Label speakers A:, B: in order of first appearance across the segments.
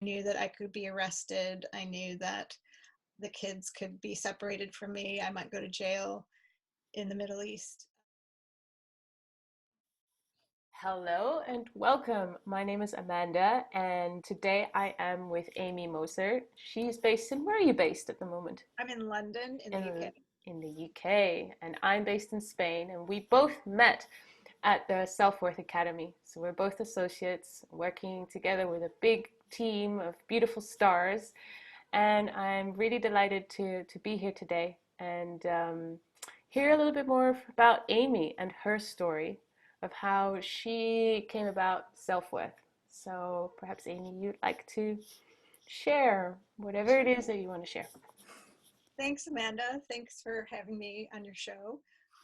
A: knew that I could be arrested. I knew that the kids could be separated from me. I might go to jail in the Middle East.
B: Hello and welcome. My name is Amanda, and today I am with Amy Moser. She's based in, where are you based at the moment?
A: I'm in London, in the UK.
B: In the UK, and I'm based in Spain, and we both met at the Self-Worth Academy. So we're both associates working together with a big team of beautiful stars, and I'm really delighted to be here today and hear a little bit more about Amy and her story of how she came about self-worth. So perhaps Amy, you'd like to share whatever it is that you want to share.
A: Thanks, Amanda. Thanks for having me on your show.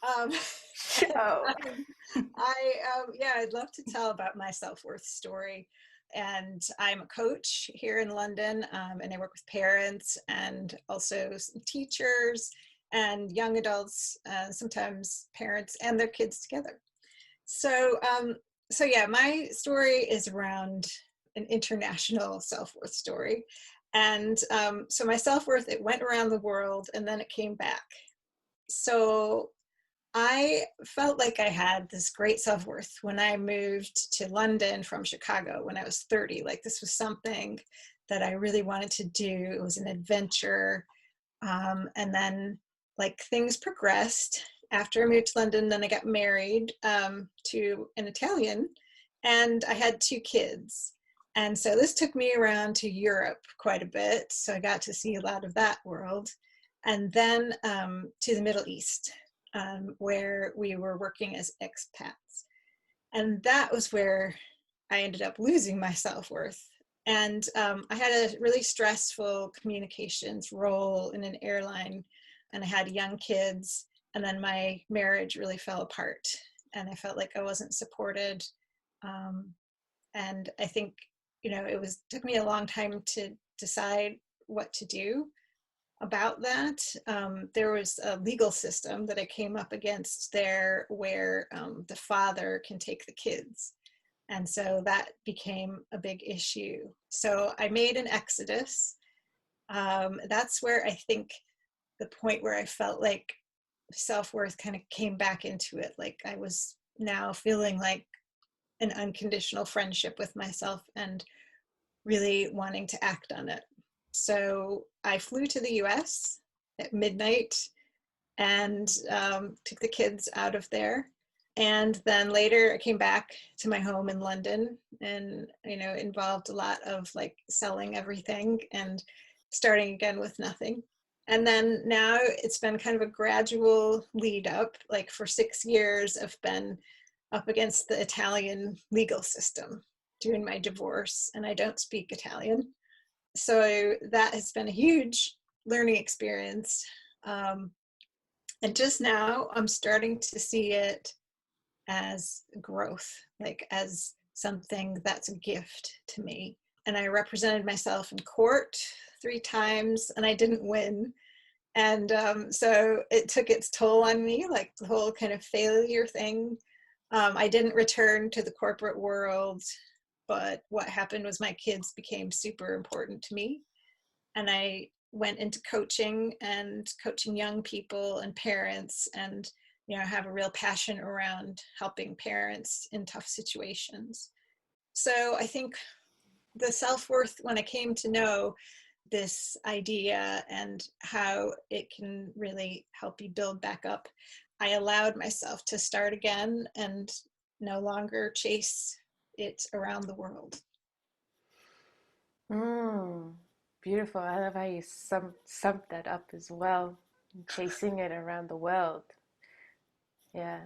A: Um,
B: Show.
A: yeah, I'd love to tell about my self-worth story. And I'm a coach here in London, and I work with parents and also some teachers and young adults, sometimes parents and their kids together. So, yeah, my story is around an international self-worth story. And so my self-worth, it went around the world and then it came back. So I felt like I had this great self-worth when I moved to London from Chicago when I was 30. Like, this was something that I really wanted to do. It was an adventure. And then, like, things progressed. After I moved to London, then I got married to an Italian, and I had 2 kids. And so this took me around to Europe quite a bit. So I got to see a lot of that world. And then to the Middle East, where we were working as expats. And that was where I ended up losing my self-worth. And I had a really stressful communications role in an airline, and I had young kids, and then my marriage really fell apart, and I felt like I wasn't supported. And I think, took me a long time to decide what to do about that. There was a legal system that I came up against there where the father can take the kids. And so that became a big issue. So I made an exodus. That's where I think the point where I felt like self-worth kind of came back into it. Like, I was now feeling like an unconditional friendship with myself and really wanting to act on it. So I flew to the US at midnight and took the kids out of there. And then later I came back to my home in London, and, involved a lot of like selling everything and starting again with nothing. And then now it's been kind of a gradual lead up. Like, for 6 years, I've been up against the Italian legal system doing my divorce, and I don't speak Italian. So that has been a huge learning experience. And just now I'm starting to see it as growth, like as something that's a gift to me. And I represented myself in court 3 times and I didn't win. And so it took its toll on me, like the whole kind of failure thing. I didn't return to the corporate world, but what happened was my kids became super important to me. And I went into coaching and coaching young people and parents, and have a real passion around helping parents in tough situations. So I think the self-worth, when I came to know this idea and how it can really help you build back up, I allowed myself to start again and no longer chase it around the world.
B: Mm, beautiful. I love how you summed that up as well. Chasing it around the world. Yeah,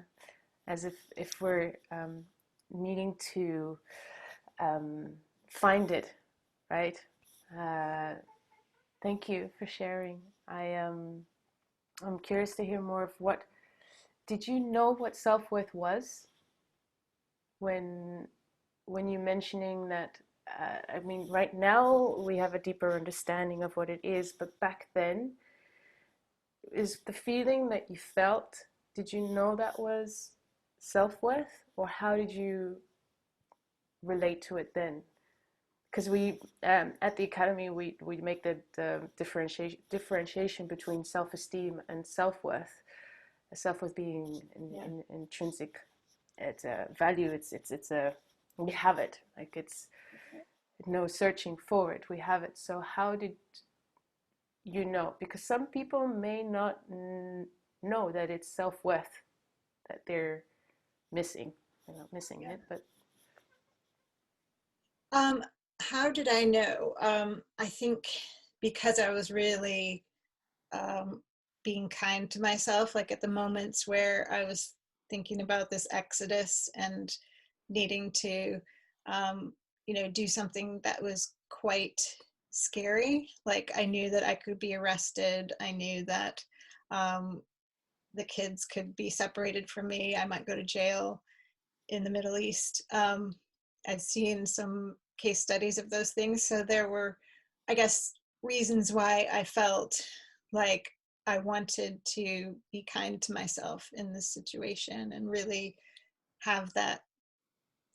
B: as if we're needing to um, find it, right? Uh, Thank you for sharing. I'm curious to hear more of what did you know what self-worth was when you mentioning that I mean, right now we have a deeper understanding of what it is, but back then, is the feeling that you felt, did you know that was self-worth, or how did you relate to it then? because we at the academy we make the differentiation between self-esteem and self-worth. Self-worth being
A: Yeah.
B: intrinsic, it's a value, it's a, we have it, like it's no searching for it, we have it. So how did you know, because some people may not know that it's self-worth that they're missing, they're not missing
A: Yeah.
B: it, but
A: Um, how did I know? I think because I was really um, being kind to myself, like at the moments where I was thinking about this exodus and needing to, um, do something that was quite scary. Like I knew that I could be arrested. I knew that um, the kids could be separated from me. I might go to jail in the Middle East. I've seen some case studies of those things. So there were, I guess, reasons why I felt like I wanted to be kind to myself in this situation and really have that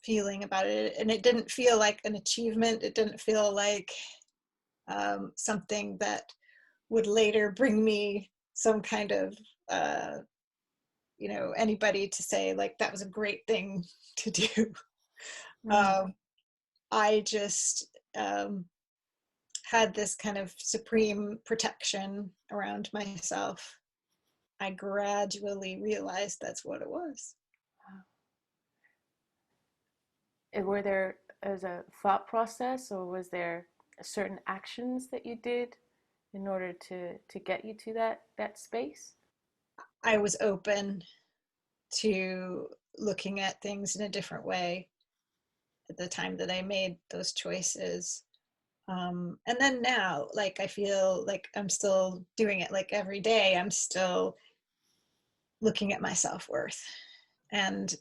A: feeling about it. And it didn't feel like an achievement. It didn't feel like something that would later bring me some kind of anybody to say like that was a great thing to do.
B: mm,
A: um, I just had this kind of supreme protection around myself. I gradually realized that's what it was.
B: were there as a thought process, or was there certain actions that you did in order to get you to that space?
A: I was open to looking at things in a different way at the time that I made those choices. And then now, like, I feel like I'm still doing it, like every day, I'm still looking at my self worth. And,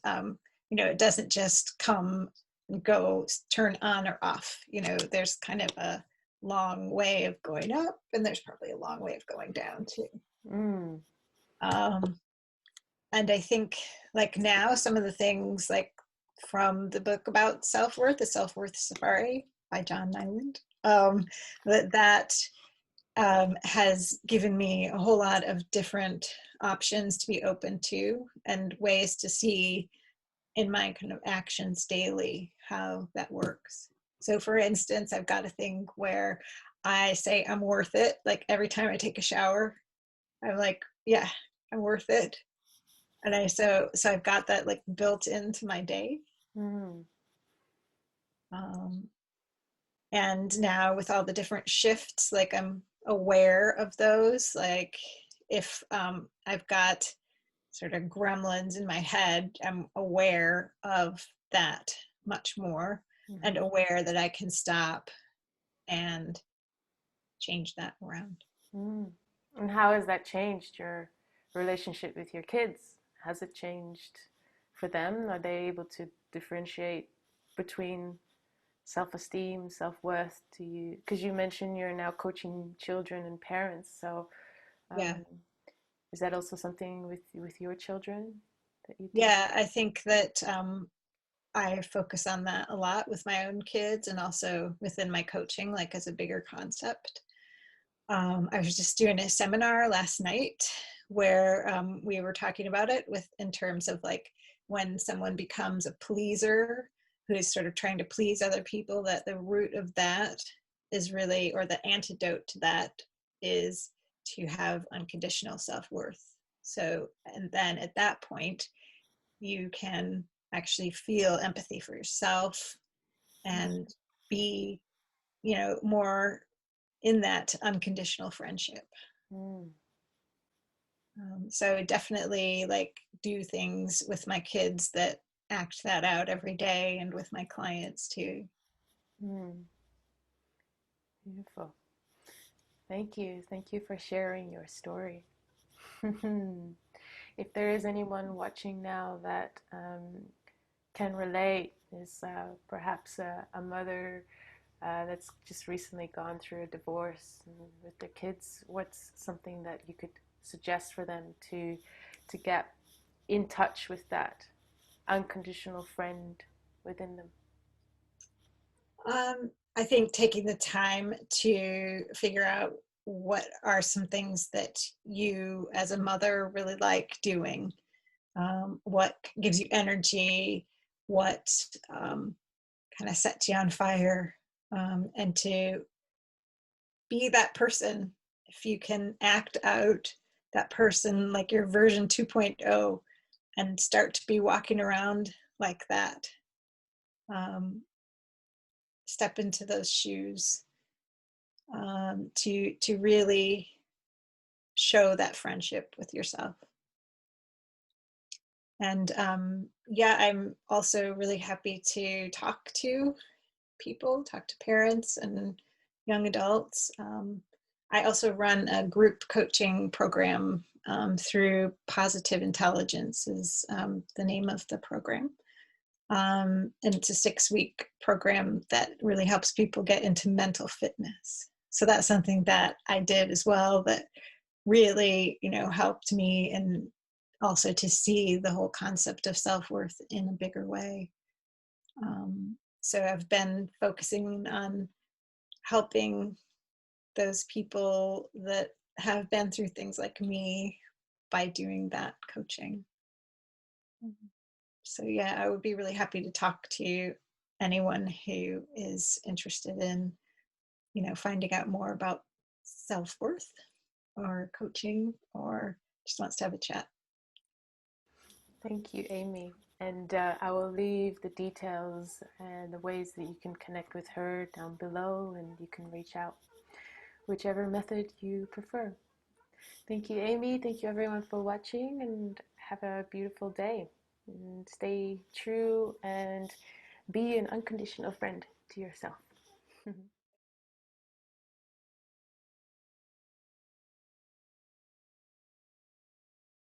A: it doesn't just come and go, turn on or off. There's kind of a long way of going up, and there's probably a long way of going down too.
B: Mm,
A: Um, and I think, like, now, some of the things, like, from the book about self worth, The Self Worth Safari by John Nyland, that has given me a whole lot of different options to be open to and ways to see in my kind of actions daily how that works. So, for instance, I've got a thing where I say I'm worth it. Like every time I take a shower, I'm like, yeah, I'm worth it. And so I've got that like built into my day.
B: mm,
A: Um, and now with all the different shifts, like I'm aware of those. Like if I've got sort of gremlins in my head, I'm aware of that much more and
B: mm-hmm,
A: aware that I can stop and change that around.
B: mm. And how has that changed your relationship with your kids? Has it changed for them? Are they able to differentiate between self-esteem, self-worth to you? Because you mentioned you're now coaching children and parents. So
A: Yeah.
B: um, is that also something with your children that you do?
A: Yeah, I think that I focus on that a lot with my own kids and also within my coaching, like as a bigger concept. I was just doing a seminar last night where we were talking about it with in terms of like when someone becomes a pleaser who's sort of trying to please other people, that the root of that is really, or the antidote to that is to have unconditional self-worth. So, and then at that point, you can actually feel empathy for yourself and be, more in that unconditional friendship.
B: Mm,
A: So definitely like do things with my kids that act that out every day and with my clients too.
B: mm, beautiful. Thank you. Thank you for sharing your story. If there is anyone watching now that can relate, is perhaps a mother that's just recently gone through a divorce and with their kids, what's something that you could suggest for them to get in touch with that unconditional friend within them?
A: I think taking the time to figure out what are some things that you as a mother really like doing, what gives you energy, what kind of sets you on fire, and to be that person. If you can act out that person like your version 2.0 and start to be walking around like that, um, step into those shoes, to really show that friendship with yourself. And yeah, I'm also really happy to talk to people, talk to parents and young adults. I also run a group coaching program through Positive Intelligence is the name of the program. And it's a 6-week program that really helps people get into mental fitness. So that's something that I did as well that really, helped me, and also to see the whole concept of self-worth in a bigger way. So I've been focusing on helping those people that have been through things like me by doing that coaching. So yeah, I would be really happy to talk to anyone who is interested in, finding out more about self-worth or coaching or just wants to have a chat.
B: Thank you, Amy. And I will leave the details and the ways that you can connect with her down below, and you can reach out whichever method you prefer. Thank you, Amy. Thank you, everyone, for watching, and have a beautiful day. And stay true and be an unconditional friend to yourself.